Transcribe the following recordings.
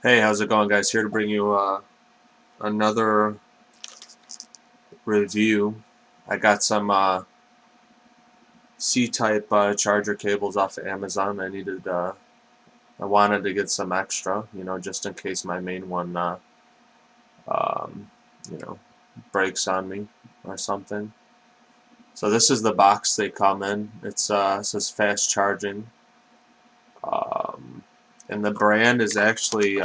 Hey, how's it going, guys? Here to bring you another review. I got some C-type charger cables off of Amazon. I wanted to get some extra, just in case my main one, um, you know, breaks on me or something. So this is the box they come in. It says fast charging, um, and the brand is actually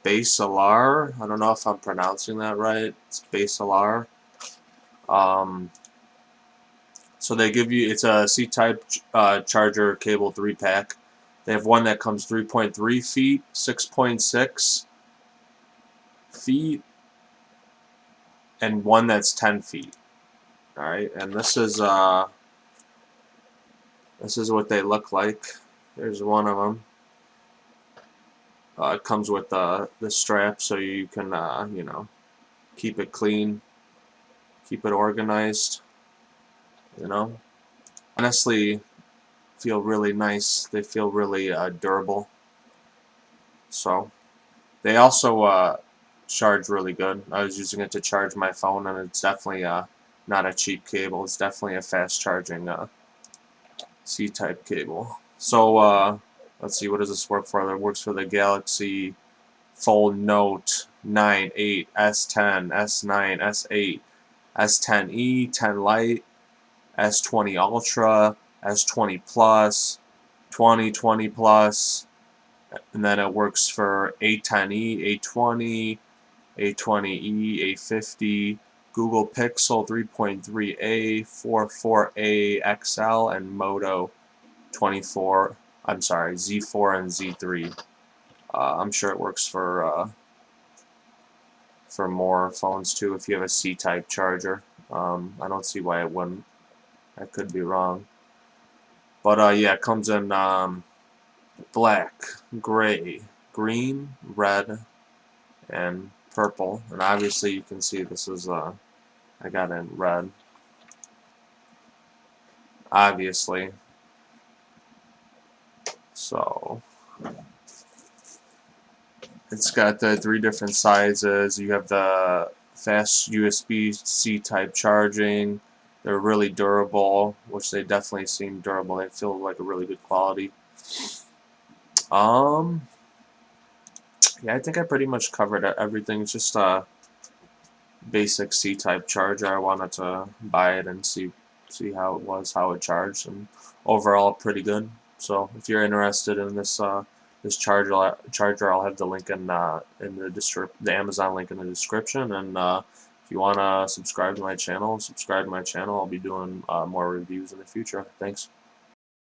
Baselar. I don't know if I'm pronouncing that right. It's Baselar. Um, so they give you, it's a C-type charger cable 3-pack. They have one that comes 3.3 feet, 6.6 feet, and one that's 10 feet. All right, and this is what they look like. There's one of them. It comes with the strap so you can keep it clean, keep it organized. You know, honestly, feel really nice. They feel really durable. So they also charge really good. I was using it to charge my phone, and it's definitely not a cheap cable. It's definitely a fast charging C-type cable. So let's see, what does this work for? It works for the Galaxy Fold Note 9, 8, S10, S9, S8, S10e, 10 Lite, S20 Ultra, S20 Plus, 2020 Plus, and then it works for A10e, A20, A20e, A50, Google Pixel 3.3a, 44a XL, and Moto 24. I'm sorry, Z4 and Z3. I'm sure it works for more phones too if you have a C-type charger. I don't see why it wouldn't. I could be wrong. But yeah, it comes in black, gray, green, red, and purple. And obviously you can see this is I got it in red. Obviously. So it's got the 3 different sizes. You have the fast USB-C type charging. They're really durable, which they definitely seem durable. They feel like a really good quality. Um, yeah, I think I pretty much covered everything. It's just a basic C-type charger. I wanted to buy it and see how it was, how it charged, and overall pretty good. So if you're interested in this charger, I'll have the link in the Amazon link in the description. And if you wanna subscribe to my channel, I'll be doing more reviews in the future. Thanks.